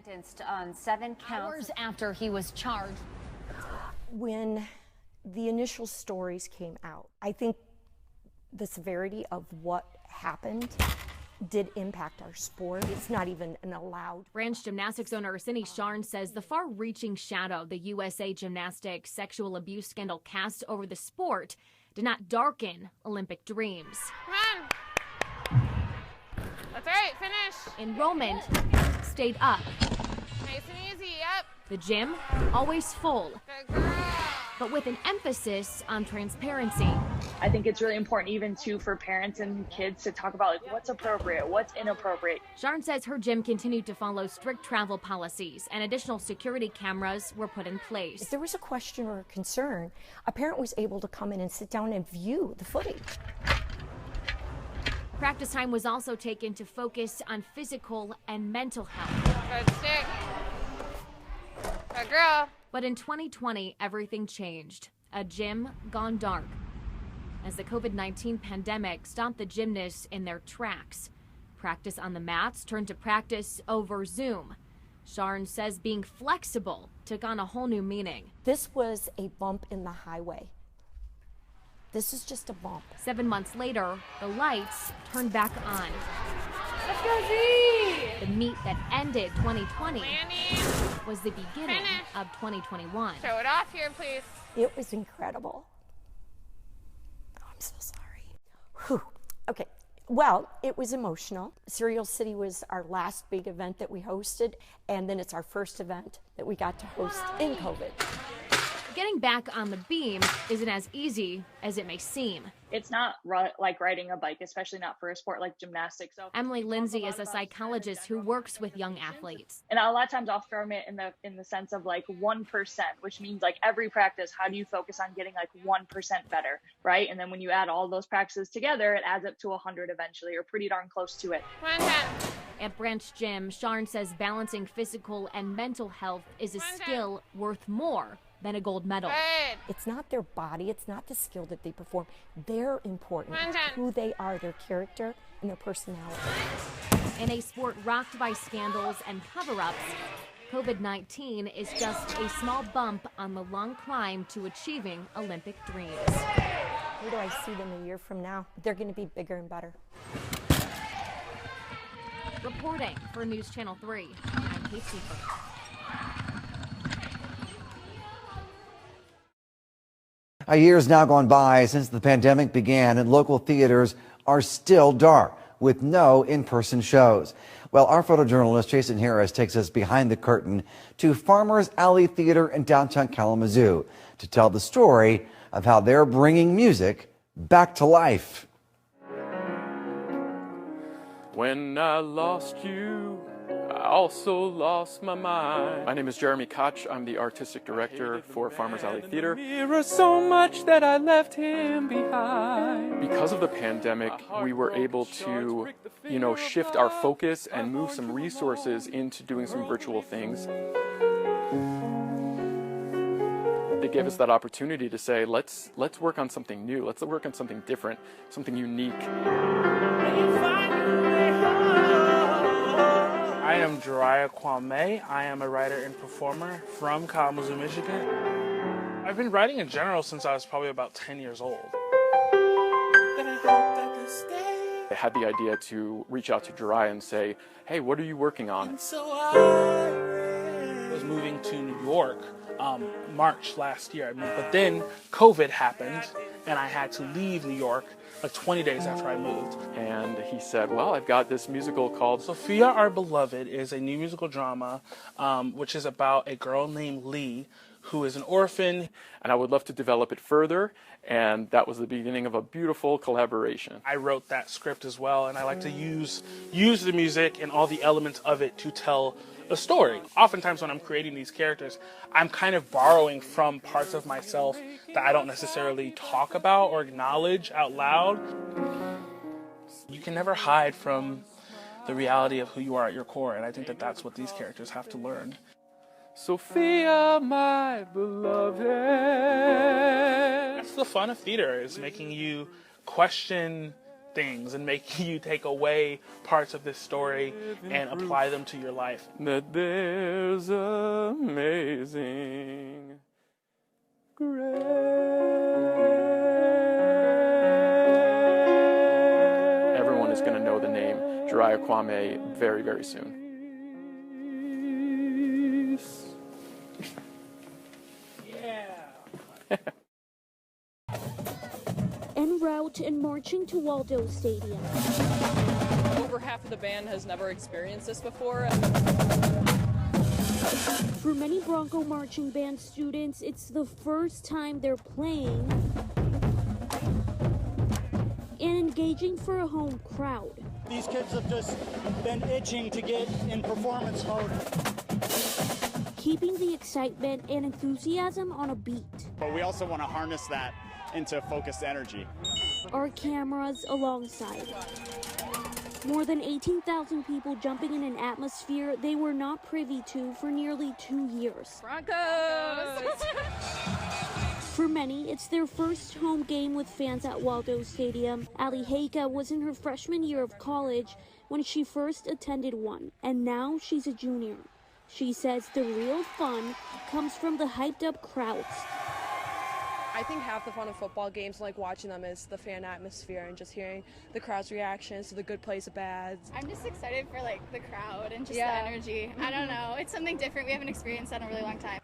sentenced on 7 counts. Hours after he was charged. When the initial stories came out, I think the severity of what happened did impact our sport. It's not even an allowed. Branch Gymnastics owner Cindy Sharn says the far-reaching shadow the USA Gymnastics sexual abuse scandal cast over the sport did not darken Olympic dreams. Come on. That's right, finish. Enrollment stayed up. Nice and easy, yep. The gym always full, Good girl. but with an emphasis on transparency. I think it's really important even too for parents and kids to talk about like what's appropriate, what's inappropriate. Sharn says her gym continued to follow strict travel policies and additional security cameras were put in place. If there was a question or a concern, a parent was able to come in and sit down and view the footage. Practice time was also taken to focus on physical and mental health. Good stick. Good girl. But in 2020, everything changed. A gym gone dark as the COVID-19 pandemic stopped the gymnasts in their tracks. Practice on the mats turned to practice over Zoom. Sharn says being flexible took on a whole new meaning. This was a bump in the highway. This is just a bump. 7 months later, the lights turned back on. Let's go, Z! The meet that ended 2020 Landing. was the beginning Finish. of 2021. Show it off here, please. It was incredible. Oh, I'm so sorry. Whew. Okay. Well, it was emotional. Cereal City was our last big event that we hosted, and then it's our first event that we got to host in COVID. Getting back on the beam isn't as easy as it may seem. It's not like riding a bike, especially not for a sport like gymnastics. So Emily Lindsay is a psychologist who works with young athletes. and a lot of times I'll frame it in the sense of like 1%, which means like every practice, how do you focus on getting like 1% better, right? And then when you add all those practices together, it adds up to 100 eventually, or pretty darn close to it. Come on, 10. At Branch Gym, Sharn says balancing physical and mental health is a skill worth more than a gold medal. Good. It's not their body, it's not the skill that they perform. They're important. Come on, Jen. Who they are, their character, and their personality. In a sport rocked by scandals and cover-ups, COVID-19 is just a small bump on the long climb to achieving Olympic dreams. Who do I see them a year from now? They're going to be bigger and better. Reporting for News Channel 3, I'm Kate Seifert. A year's now gone by since the pandemic began, and local theaters are still dark with no in-person shows. Well, our photojournalist Jason Heeres takes us behind the curtain to Farmers Alley Theater in downtown Kalamazoo to tell the story of how they're bringing music back to life. When I lost you, I also lost my mind. My name is Jeremy Koch. I'm the artistic director for Farmers Alley Theater. Mirror so much that I left him behind. Because of the pandemic, we were able to, shift our focus and move some resources into doing some virtual things. It gave us that opportunity to say, let's work on something new. Let's work on something different, something unique. I am Jariah Kwame. I am a writer and performer from Kalamazoo, Michigan. I've been writing in general since I was probably about 10 years old. I had the idea to reach out to Jariah and say, hey, what are you working on? I was moving to New York March last year. But then COVID happened and I had to leave New York like 20 days after I moved. And he said, well, I've got this musical called Sophia Our Beloved is a new musical drama which is about a girl named Lee who is an orphan. And I would love to develop it further. And that was the beginning of a beautiful collaboration. I wrote that script as well, and I like to use the music and all the elements of it to tell a story. Oftentimes when I'm creating these characters, I'm kind of borrowing from parts of myself that I don't necessarily talk about or acknowledge out loud. You can never hide from the reality of who you are at your core, and I think that that's what these characters have to learn. Sophia, my beloved. That's the fun of theater, is making you question things and make you take away parts of this story and apply them to your life. That there's amazing grace. Everyone is going to know the name Jariah Kwame very, very soon. En route and marching to Waldo Stadium. Over half of the band has never experienced this before. For many Bronco marching band students, it's the first time they're playing and engaging for a home crowd. These kids have just been itching to get in performance mode. Keeping the excitement and enthusiasm on a beat. But we also want to harness that into focused energy. Our cameras alongside. More than 18,000 people jumping in an atmosphere they were not privy to for nearly 2 years. Broncos! For many, it's their first home game with fans at Waldo Stadium. Ali Heika was in her freshman year of college when she first attended one, and now she's a junior. She says the real fun comes from the hyped-up crowds. I think half the fun of football games, like watching them, is the fan atmosphere and just hearing the crowd's reactions to the good plays, the bads. I'm just excited for like the crowd and just the energy. I don't know. It's something different. We haven't experienced that in a really long time.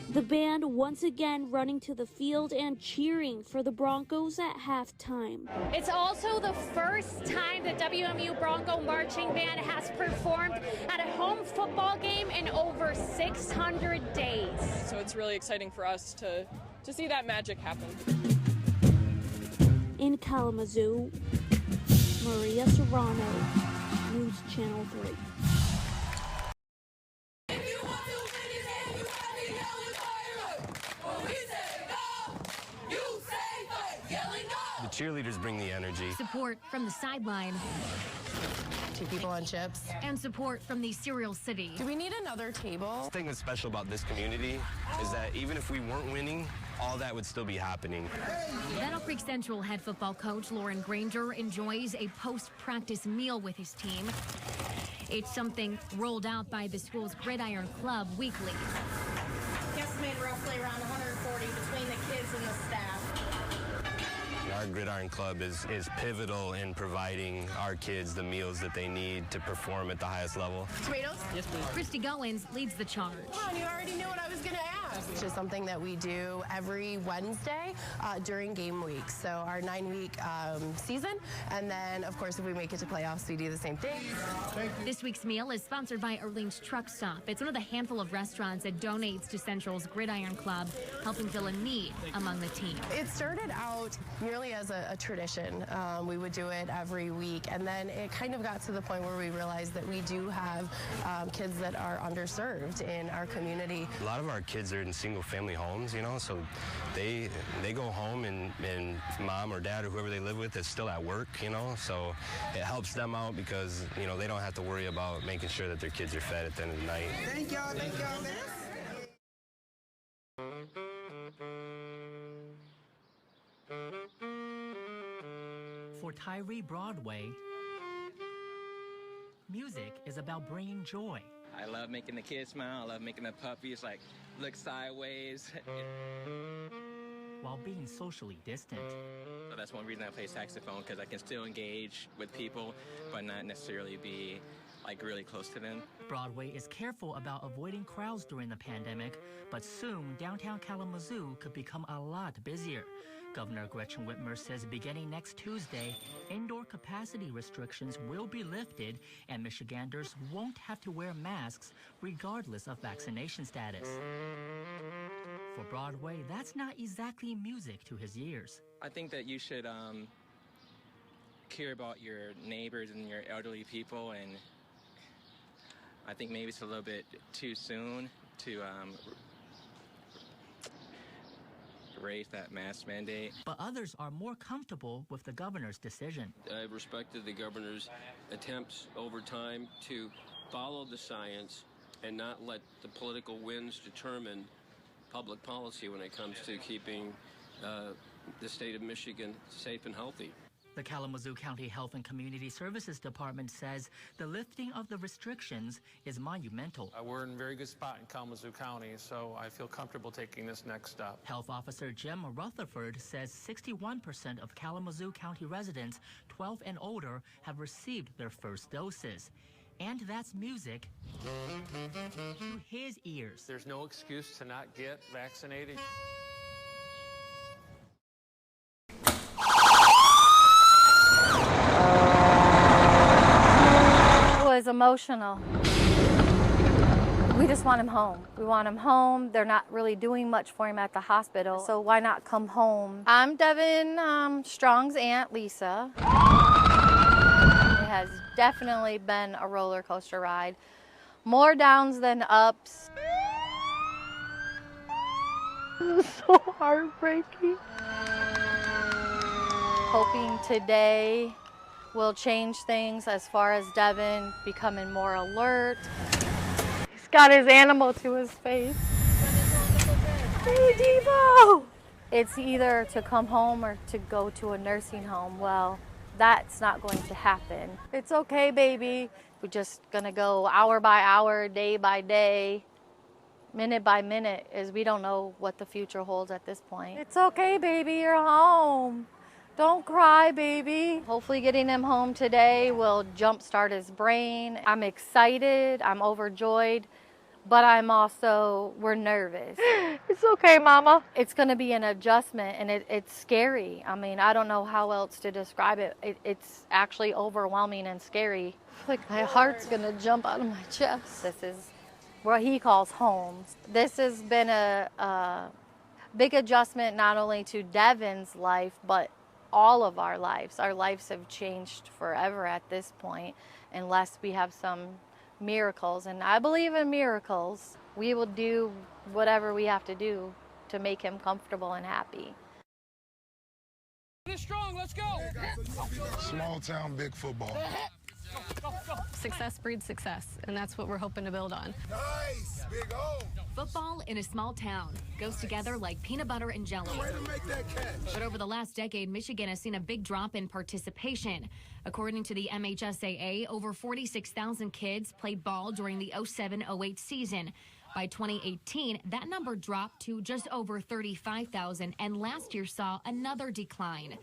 The band once again running to the field and cheering for the Broncos at halftime. It's also the first time the WMU Bronco Marching Band has performed at a home football game in over 600 days. So it's really exciting for us to see that magic happen. In Kalamazoo, Maria Serrano, News Channel 3. The cheerleaders bring the energy. Support from the sideline. 2 people on chips. And support from the Cereal City. Do we need another table? The thing that's special about this community is that even if we weren't winning, all that would still be happening. Battle Creek Central head football coach Lauren Granger enjoys a post-practice meal with his team. It's something rolled out by the school's Gridiron Club weekly. Estimated roughly around 140 between the kids and the staff. Our Gridiron Club is pivotal in providing our kids the meals that they need to perform at the highest level. Tomatoes? Yes, please. Christy Goins leads the charge. Come on, you already knew what I was going to ask. It's just something that we do every Wednesday during game week. So our 9-week season. And then, of course, if we make it to playoffs, we do the same thing. This week's meal is sponsored by Erlene's Truck Stop. It's one of the handful of restaurants that donates to Central's Gridiron Club, helping fill a need among the team. It started out merely as a tradition. We would do it every week. And then it kind of got to the point where we realized that we do have kids that are underserved in our community. A lot of our kids are in single-family homes, you know, so they go home and mom or dad or whoever they live with is still at work, you know, so it helps them out because, you know, they don't have to worry about making sure that their kids are fed at the end of the night. Thank y'all, For Tyree Broadway, music is about bringing joy. I love making the kids smile. I love making the puppies like look sideways. While being socially distant. So that's one reason I play saxophone, because I can still engage with people, but not necessarily be like really close to them. Broadway is careful about avoiding crowds during the pandemic, but soon downtown Kalamazoo could become a lot busier. Governor Gretchen Whitmer says beginning next Tuesday, indoor capacity restrictions will be lifted and Michiganders won't have to wear masks regardless of vaccination status. For Broadway, that's not exactly music to his ears. I think that you should care about your neighbors and your elderly people, and I think maybe it's a little bit too soon to raise that mask mandate. But others are more comfortable with the governor's decision. I've respected the governor's attempts over time to follow the science and not let the political winds determine public policy when it comes to keeping the state of Michigan safe and healthy. The Kalamazoo County Health and Community Services Department says the lifting of the restrictions is monumental. We're in a very good spot in Kalamazoo County, so I feel comfortable taking this next step. Health Officer Jim Rutherford says 61% of Kalamazoo County residents 12 and older have received their first doses. And that's music to his ears. There's no excuse to not get vaccinated. It was emotional. We just want him home. We want him home. They're not really doing much for him at the hospital, so why not come home? I'm Devin Strong's aunt, Lisa. It has definitely been a roller coaster ride. More downs than ups. This is so heartbreaking. Hoping today will change things as far as Devin becoming more alert. He's got his animal to his face. Hey, Devo! It's either to come home or to go to a nursing home. Well, that's not going to happen. It's okay, baby. We're just gonna go hour by hour, day by day, minute by minute, as we don't know what the future holds at this point. It's okay, baby, you're home. Don't cry, baby. Hopefully getting him home today will jumpstart his brain. I'm excited, I'm overjoyed, but we're nervous. It's okay, Mama. It's gonna be an adjustment, and it's scary. I mean, I don't know how else to describe it. It's actually overwhelming and scary. Like my heart's gonna jump out of my chest. This is what he calls home. This has been a big adjustment not only to Devin's life, but all of our lives. Our lives have changed forever at this point, unless we have some miracles. And I believe in miracles. We will do whatever we have to do to make him comfortable and happy. Get strong, let's go! Small town, big football. Success breeds success, and that's what we're hoping to build on. Nice, big O. Football in a small town goes together like peanut butter and jelly. Way to make that catch. But over the last decade, Michigan has seen a big drop in participation. According to the MHSAA, over 46,000 kids played ball during the 07-08 season. By 2018, that number dropped to just over 35,000, and last year saw another decline.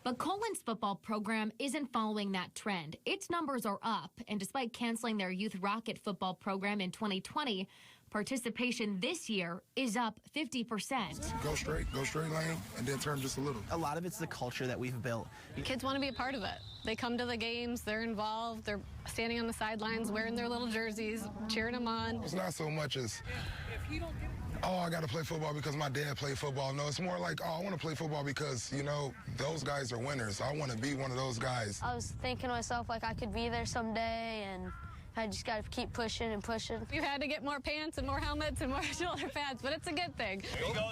But Colin's football program isn't following that trend. Its numbers are up, and despite canceling their Youth Rocket football program in 2020, participation this year is up 50%. Go straight lane, and then turn just a little. A lot of it's the culture that we've built. Kids want to be a part of it. They come to the games, they're involved, they're standing on the sidelines, wearing their little jerseys, cheering them on. It's not so much as, oh, I got to play football because my dad played football. No, it's more like, oh, I want to play football because, you know, those guys are winners. I want to be one of those guys. I was thinking to myself, like, I could be there someday, and I just got to keep pushing and pushing. You had to get more pants and more helmets and more shoulder pads, but it's a good thing. There you go.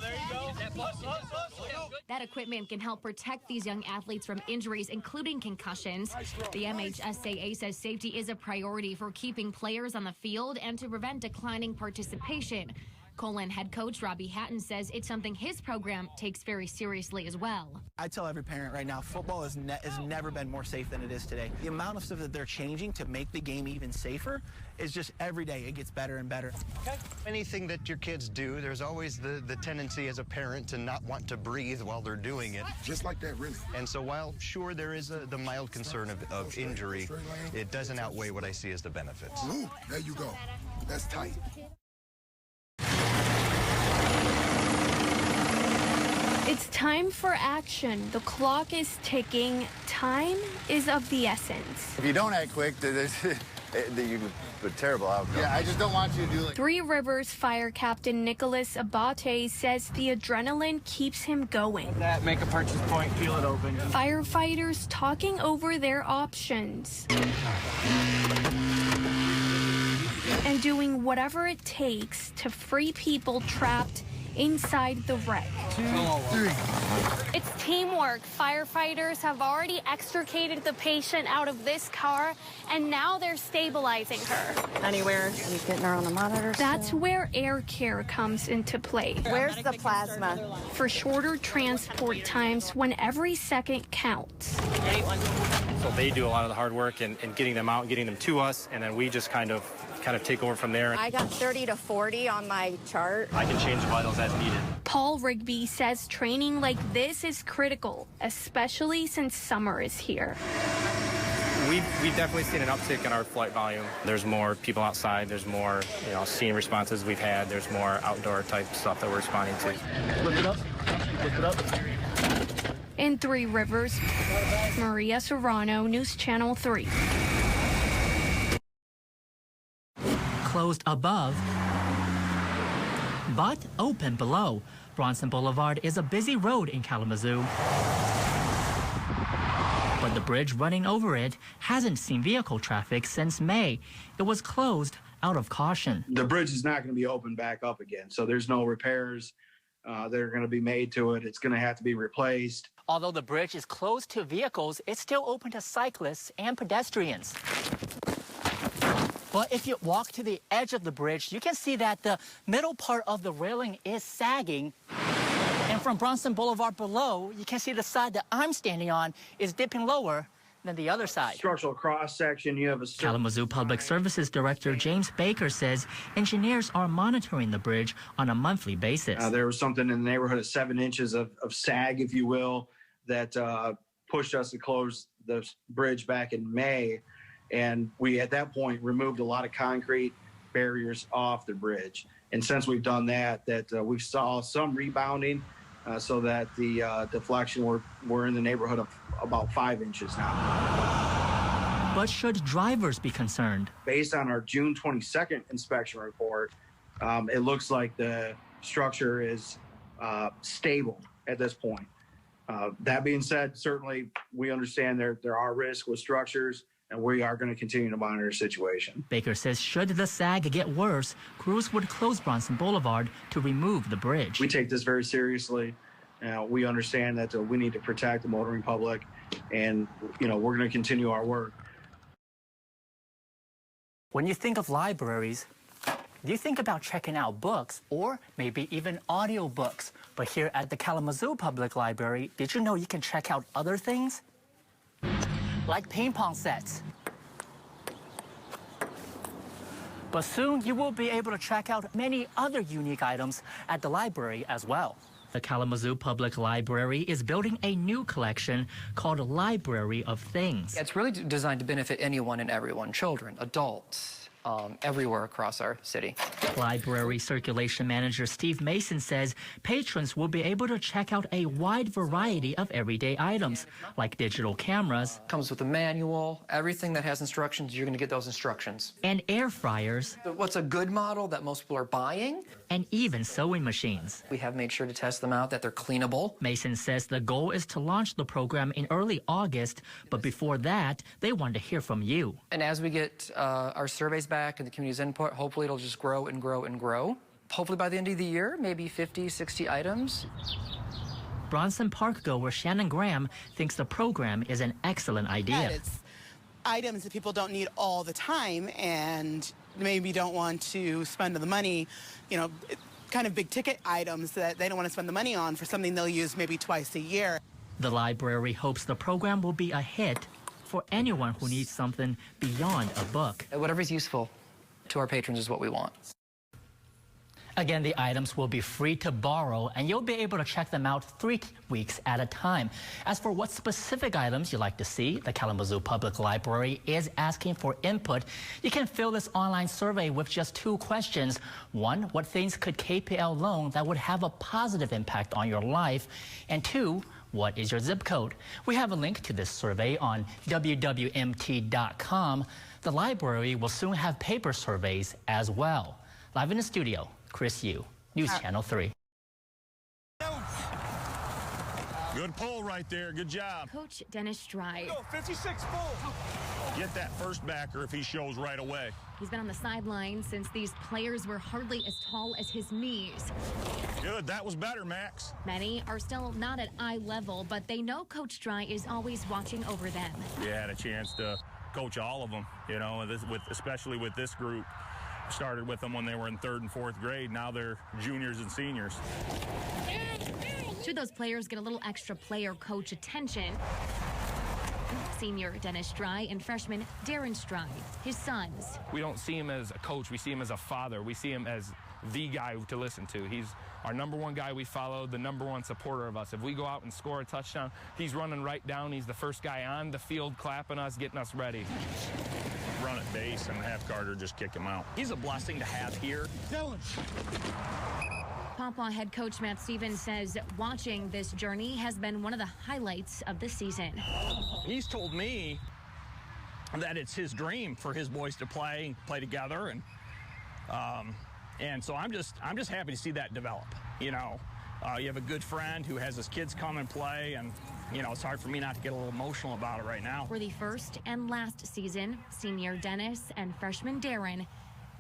That equipment can help protect these young athletes from injuries, including concussions. The MHSAA says safety is a priority for keeping players on the field and to prevent declining participation. Colon head coach Robbie Hatton says it's something his program takes very seriously as well. I tell every parent right now, football has never been more safe than it is today. The amount of stuff that they're changing to make the game even safer is just every day it gets better and better. Okay. Anything that your kids do, there's always the tendency as a parent to not want to breathe while they're doing it. Just like that, really. And so while, sure, there is the mild concern of injury, it doesn't outweigh what I see as the benefits. Ooh, there you go. That's tight. It's time for action. The clock is ticking. Time is of the essence. If you don't act quick, you a terrible outcome. Yeah, I just don't want you to do like... Three Rivers Fire Captain Nicholas Abate says the adrenaline keeps him going. That make a purchase point, feel it open. Firefighters talking over their options. And doing whatever it takes to free people trapped inside the wreck. 2, 3. It's teamwork. Firefighters have already extricated the patient out of this car, and now they're stabilizing her. Anywhere. He's getting her on the monitor. That's where air care comes into play. Where's the plasma? For shorter transport times when every second counts. So they do a lot of the hard work and getting them out, getting them to us, and then we just kind of take over from there. I got 30 to 40 on my chart. I can change vitals as needed. Paul Rigby says training like this is critical, especially since summer is here. We've definitely seen an uptick in our flight volume. There's more people outside. There's more, scene responses we've had. There's more outdoor type stuff that we're responding to. Lift it up. Lift it up. In Three Rivers, Maria Serrano, News Channel 3. Closed above, but open below. Bronson Boulevard is a busy road in Kalamazoo, but the bridge running over it hasn't seen vehicle traffic since May. It was closed out of caution. The bridge is not going to be opened back up again, so there's no repairs that are going to be made to it. It's going to have to be replaced. Although the bridge is closed to vehicles, it's still open to cyclists and pedestrians. But if you walk to the edge of the bridge, you can see that the middle part of the railing is sagging. And from Bronson Boulevard below, you can see the side that I'm standing on is dipping lower than the other side. Structural cross-section, you have a... Kalamazoo Public Services Director James Baker says engineers are monitoring the bridge on a monthly basis. There was something in the neighborhood of 7 inches of sag, if you will, that pushed us to close the bridge back in May. And we, at that point, removed a lot of concrete barriers off the bridge. And since we've done that, we saw some rebounding so that the deflection, we're in the neighborhood of about 5 inches now. But should drivers be concerned? Based on our June 22nd inspection report, it looks like the structure is stable at this point. That being said, certainly we understand there are risks with structures, and we are going to continue to monitor the situation. Baker says should the sag get worse, crews would close Bronson Boulevard to remove the bridge. We take this very seriously. We understand that we need to protect the motoring public, and we're going to continue our work. When you think of libraries, do you think about checking out books or maybe even audiobooks? But here at the Kalamazoo Public Library, did you know you can check out other things? Like ping pong sets. But soon you will be able to check out many other unique items at the library as well. The Kalamazoo Public Library is building a new collection called Library of Things. It's really designed to benefit anyone and everyone, children, adults, everywhere across our city. Library Circulation Manager Steve Mason says patrons will be able to check out a wide variety of everyday items, like digital cameras. Comes with a manual, everything that has instructions, you're going to get those instructions. And air fryers. What's a good model that most people are buying? And even sewing machines. We have made sure to test them out, that they're cleanable. Mason says the goal is to launch the program in early August, but before that, they want to hear from you. And as we get our surveys back and the community's input, hopefully it'll just grow and grow and grow. Hopefully by the end of the year, maybe 50, 60 items. Bronson Park goer Shannon Graham thinks the program is an excellent idea. It's items that people don't need all the time and maybe don't want to spend the money, kind of big ticket items that they don't want to spend the money on for something they'll use maybe twice a year. The library hopes the program will be a hit for anyone who needs something beyond a book. Whatever's useful to our patrons is what we want. Again, the items will be free to borrow, and you'll be able to check them out 3 weeks at a time. As for what specific items you'd like to see, the Kalamazoo Public Library is asking for input. You can fill this online survey with just 2 questions. 1, what things could KPL loan that would have a positive impact on your life? And 2, what is your zip code? We have a link to this survey on wwmt.com. The library will soon have paper surveys as well. Live in the studio, Chris Yu, News Channel 3. Good pull right there. Good job. Coach Dennis Stride. 56 full. get that first backer if he shows right away. He's been on the sideline since these players were hardly as tall as his knees. Good, that was better, Max. Many are still not at eye level, but they know Coach Dry is always watching over them. You had a chance to coach all of them, you know, especially with this group. Started with them when they were in 3rd and 4th grade. Now they're juniors and seniors. Should those players get a little extra player coach attention? Senior Dennis Dry and freshman Darren Dry, his sons. We don't see him as a coach. We see him as a father. We see him as the guy to listen to. He's our #1 guy we follow, the #1 supporter of us. If we go out and score a touchdown, he's running right down. He's the first guy on the field clapping us, getting us ready. Run at base and have Carter just kick him out. He's a blessing to have here. Pawpaw head coach Matt Stevens says watching this journey has been one of the highlights of the season. He's told me that it's his dream for his boys to play together, and so I'm just happy to see that develop. You know, you have a good friend who has his kids come and play, and you know, it's hard for me not to get a little emotional about it right now. For the first and last season, senior Dennis and freshman Darren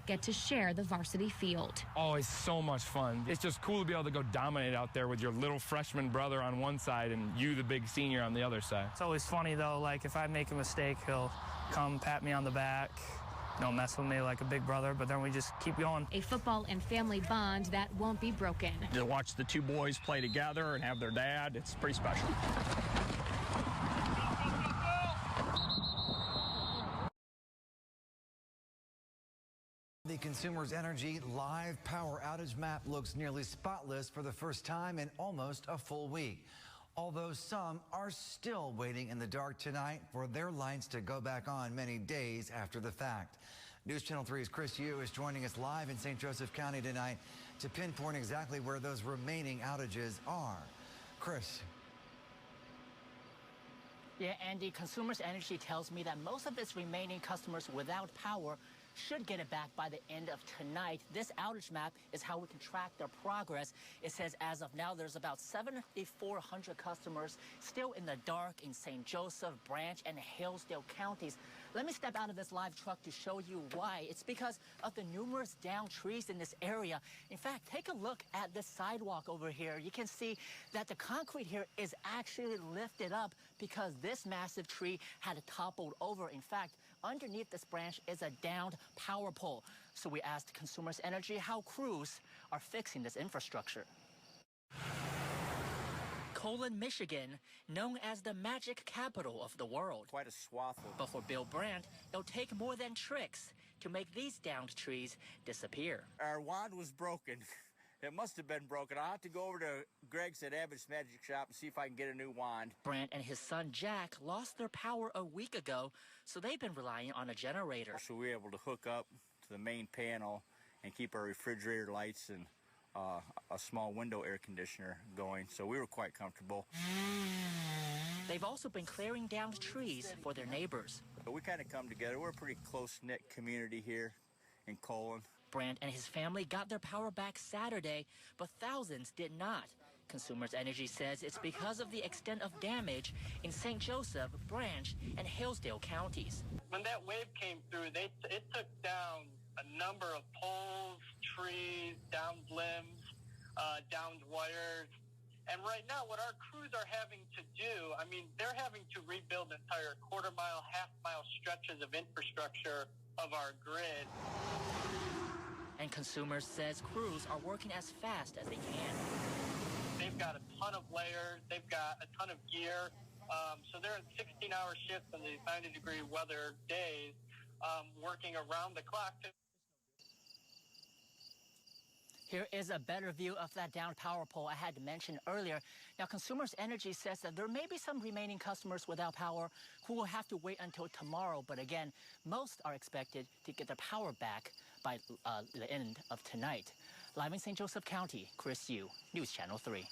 get to share the varsity field. Oh, it's so much fun. It's just cool to be able to go dominate out there with your little freshman brother on one side and you, the big senior, on the other side. It's always funny, though, like if I make a mistake, he'll come pat me on the back, don't mess with me like a big brother, but then we just keep going. A football and family bond that won't be broken. To watch the two boys play together and have their dad, it's pretty special. The Consumers Energy live power outage map looks nearly spotless for the first time in almost a full week. Although some are still waiting in the dark tonight for their lights to go back on many days after the fact. News Channel 3's Chris Yu is joining us live in St. Joseph County tonight to pinpoint exactly where those remaining outages are. Chris. Yeah, Andy, Consumers Energy tells me that most of its remaining customers without power should get it back by the end of tonight. This outage map is how we can track their progress. It says as of now, there's about 7,400 customers still in the dark in St. Joseph, Branch, and Hillsdale counties. Let me step out of this live truck to show you why. It's because of the numerous downed trees in this area. In fact, take a look at this sidewalk over here. You can see that the concrete here is actually lifted up because this massive tree had toppled over. In fact, underneath this branch is a downed power pole. So we asked Consumers Energy how crews are fixing this infrastructure. Colon, Michigan, known as the magic capital of the world. Quite a swath of... But for Bill Brandt, it'll take more than tricks to make these downed trees disappear. Our wand was broken. It must have been broken. I'll have to go over to Greg's at Abbott's Magic Shop and see if I can get a new wand. Brandt and his son Jack lost their power a week ago, so they've been relying on a generator. So we were able to hook up to the main panel and keep our refrigerator lights and a small window air conditioner going, so we were quite comfortable. They've also been clearing down trees for their neighbors. But we kind of come together. We're a pretty close-knit community here in Colon. Brandt and his family got their power back Saturday, but thousands did not. Consumers Energy says it's because of the extent of damage in St. Joseph, Branch, and Hillsdale counties. When that wave came through, it took down a number of poles, trees, downed limbs, downed wires. And right now, what our crews are having to do, I mean, they're having to rebuild entire quarter-mile, half-mile stretches of infrastructure of our grid. And Consumers says crews are working as fast as they can. They've got a ton of layers. They've got a ton of gear. So they're in 16-hour shifts in these 90-degree weather days, working around the clock. Here is a better view of that downed power pole I had to mention earlier. Now, Consumers Energy says that there may be some remaining customers without power who will have to wait until tomorrow. But again, most are expected to get their power back by the end of tonight. Live in St. Joseph County, Chris Yu, News Channel 3.